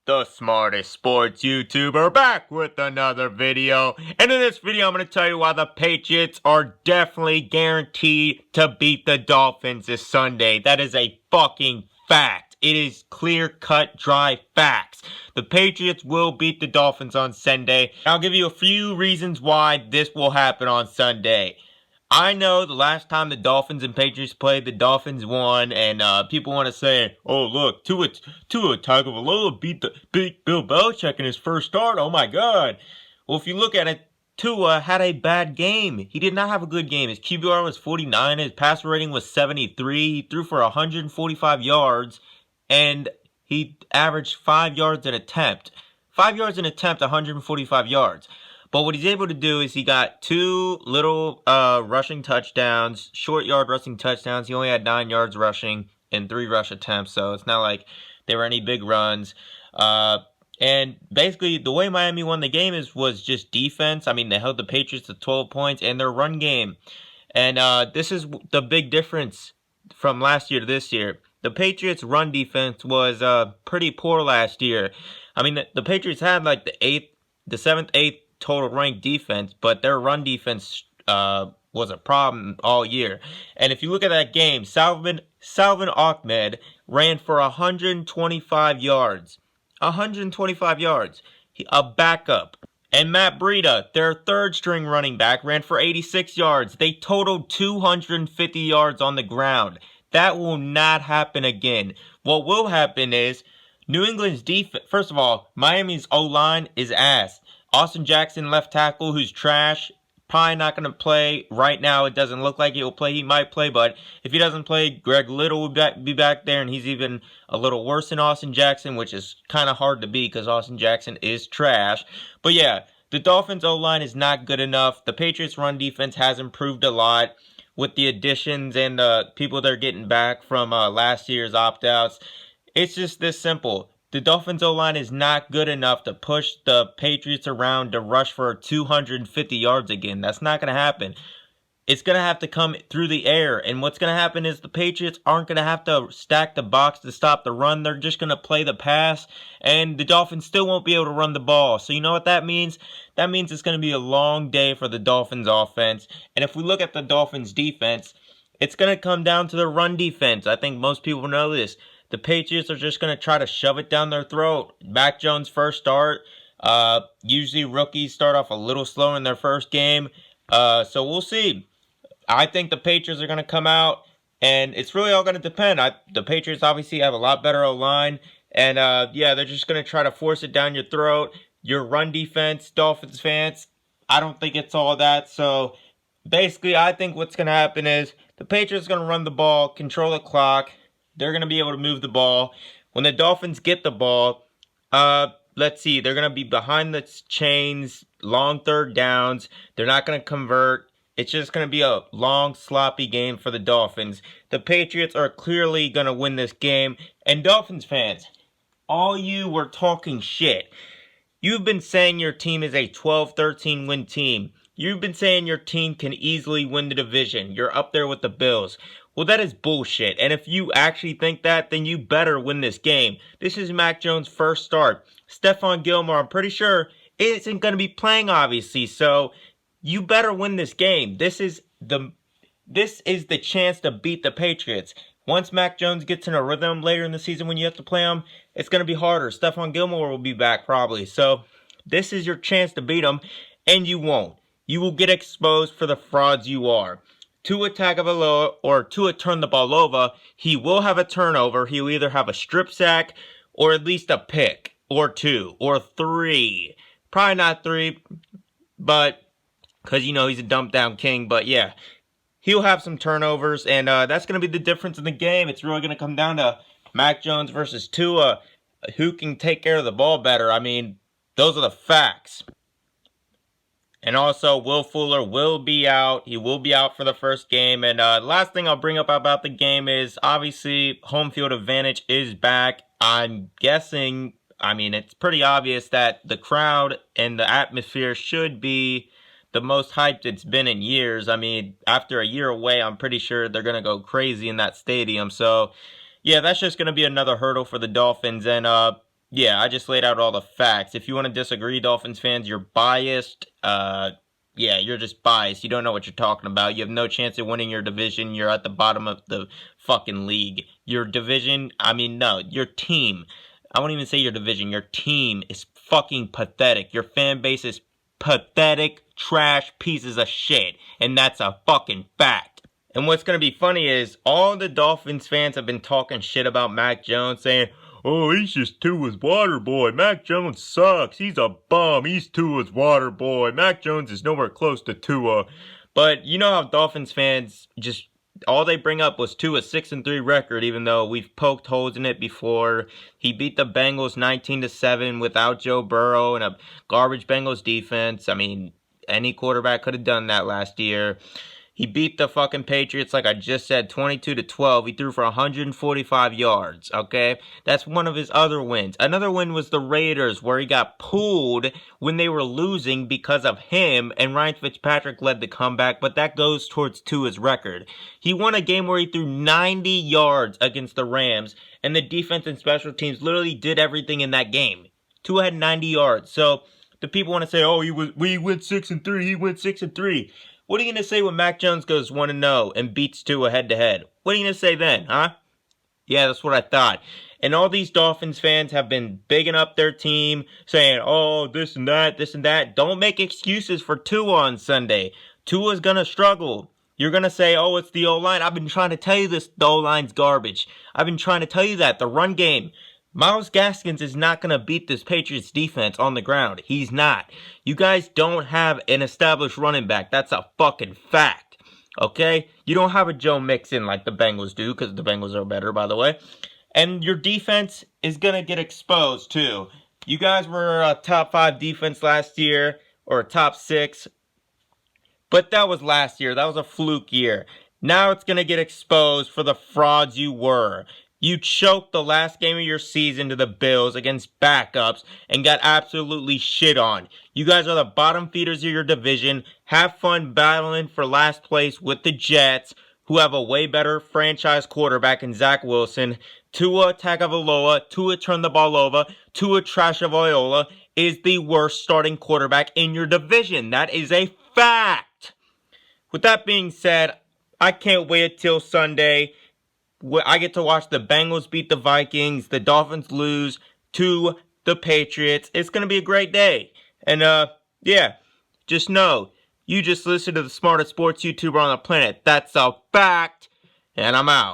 The smartest sports YouTuber back with another video. And in this video, I'm going to tell you why the Patriots are definitely guaranteed to beat the Dolphins this Sunday. That is a fucking fact. It is clear-cut, dry facts. The Patriots will beat the Dolphins on Sunday. I'll give you a few reasons why this will happen on Sunday. I know the last time the Dolphins and Patriots played, the Dolphins won, and people want to say, "Oh, look, Tua Tagovailoa beat Bill Belichick in his first start. Oh my God!" Well, if you look at it, Tua had a bad game. He did not have a good game. His QBR was 49. His passer rating was 73. He threw for 145 yards, and he averaged 5 yards an attempt. 5 yards an attempt, 145 yards. But what he's able to do is he got two little rushing touchdowns, short yard rushing touchdowns. He only had 9 yards rushing in 3 rush attempts, so it's not like there were any big runs. And basically, the way Miami won the game was just defense. I mean, they held the Patriots to 12 points and their run game. And this is the big difference from last year to this year. The Patriots' run defense was pretty poor last year. I mean, the Patriots had like the 7th, 8th total ranked defense, but their run defense was a problem all year. And if you look at that game, Salvin Ahmed ran for 125 yards. 125 yards. A backup. And Matt Breida, their third string running back, ran for 86 yards. They totaled 250 yards on the ground. That will not happen again. What will happen is New England's defense. First of all, Miami's O-line is ass. Austin Jackson, left tackle, who's trash, probably not going to play right now. It doesn't look like he'll play. He might play, but if he doesn't play, Greg Little will be back there, and he's even a little worse than Austin Jackson, which is kind of hard to be because Austin Jackson is trash. But yeah, the Dolphins' O-line is not good enough. The Patriots' run defense has improved a lot with the additions and the people they're getting back from last year's opt-outs. It's just this simple. The Dolphins' O-line is not good enough to push the Patriots around to rush for 250 yards again. That's not going to happen. It's going to have to come through the air. And what's going to happen is the Patriots aren't going to have to stack the box to stop the run. They're just going to play the pass. And the Dolphins still won't be able to run the ball. So you know what that means? That means it's going to be a long day for the Dolphins offense. And if we look at the Dolphins defense, it's going to come down to the run defense. I think most people know this. The Patriots are just going to try to shove it down their throat. Mac Jones' first start. Usually rookies start off a little slow in their first game. So we'll see. I think the Patriots are going to come out, and it's really all going to depend. The Patriots obviously have a lot better O-line. And yeah, they're just going to try to force it down your throat. Your run defense, Dolphins fans, I don't think it's all that. So basically, I think what's going to happen is the Patriots are going to run the ball, control the clock. They're going to be able to move the ball. When the Dolphins get the ball, let's see, they're going to be behind the chains, long third downs. They're not going to convert. It's just going to be a long, sloppy game for the Dolphins. The Patriots are clearly going to win this game. And Dolphins fans, all you were talking shit. You've been saying your team is a 12-13 win team. You've been saying your team can easily win the division. You're up there with the Bills. Well, that is bullshit. And if you actually think that, then you better win this game. This is Mac Jones' first start. Stephon Gilmore, I'm pretty sure, isn't going to be playing, obviously. So you better win this game. This is the chance to beat the Patriots. Once Mac Jones gets in a rhythm later in the season when you have to play him, it's going to be harder. Stephon Gilmore will be back probably. So this is your chance to beat him, and you won't. You will get exposed for the frauds you are. Tua Tagovailoa or Tua turn the ball over, he will have a turnover. He'll either have a strip sack or at least a pick or 2 or 3. Probably not 3, but because, you know, he's a dump down king. But yeah, he'll have some turnovers, and that's going to be the difference in the game. It's really going to come down to Mac Jones versus Tua. Who can take care of the ball better? I mean, those are the facts. And also, Will Fuller will be out. He will be out for the first game. And the last thing I'll bring up about the game is, obviously, home field advantage is back. I'm guessing, I mean, it's pretty obvious that the crowd and the atmosphere should be the most hyped it's been in years. I mean, after a year away, I'm pretty sure they're going to go crazy in that stadium. So, yeah, that's just going to be another hurdle for the Dolphins. And Yeah, I just laid out all the facts. If you want to disagree, Dolphins fans, you're biased. Yeah, you're just biased. You don't know what you're talking about. You have no chance of winning your division. You're at the bottom of the fucking league. Your division, I mean, no, your team. I won't even say your division. Your team is fucking pathetic. Your fan base is pathetic, trash pieces of shit. And that's a fucking fact. And what's going to be funny is all the Dolphins fans have been talking shit about Mac Jones, saying, oh, he's just Tua's water boy. Mac Jones sucks. He's a bum. He's Tua's water boy. Mac Jones is nowhere close to Tua. But you know how Dolphins fans just all they bring up was Tua's 6-3 record, even though we've poked holes in it before. He beat the Bengals 19-7 without Joe Burrow and a garbage Bengals defense. I mean, any quarterback could have done that last year. He beat the fucking Patriots, like I just said, 22-12. He threw for 145 yards, okay? That's one of his other wins. Another win was the Raiders, where he got pulled when they were losing because of him, and Ryan Fitzpatrick led the comeback, but that goes towards Tua's record. He won a game where he threw 90 yards against the Rams, and the defense and special teams literally did everything in that game. Tua had 90 yards, so the people want to say, oh, he went 6-3, he went 6-3. What are you going to say when Mac Jones goes 1-0 and beats Tua head-to-head? What are you going to say then, huh? Yeah, that's what I thought. And all these Dolphins fans have been bigging up their team, saying, oh, this and that, this and that. Don't make excuses for Tua on Sunday. Tua's going to struggle. You're going to say, oh, it's the O-line. I've been trying to tell you this, the O-line's garbage. I've been trying to tell you that. The run game. Myles Gaskins is not going to beat this Patriots defense on the ground. He's not. You guys don't have an established running back. That's a fucking fact. Okay? You don't have a Joe Mixon like the Bengals do, because the Bengals are better, by the way. And your defense is going to get exposed, too. You guys were a top 5 defense last year, or a top 6. But that was last year. That was a fluke year. Now it's going to get exposed for the frauds you were. You choked the last game of your season to the Bills against backups and got absolutely shit on. You guys are the bottom feeders of your division. Have fun battling for last place with the Jets, who have a way better franchise quarterback in Zach Wilson. Tua Tagovailoa, Tua turn the ball over, Tua Tagovailoa is the worst starting quarterback in your division. That is a fact. With that being said, I can't wait till Sunday. I get to watch the Bengals beat the Vikings, the Dolphins lose to the Patriots. It's going to be a great day. And, yeah, just know, you just listened to the smartest sports YouTuber on the planet. That's a fact. And I'm out.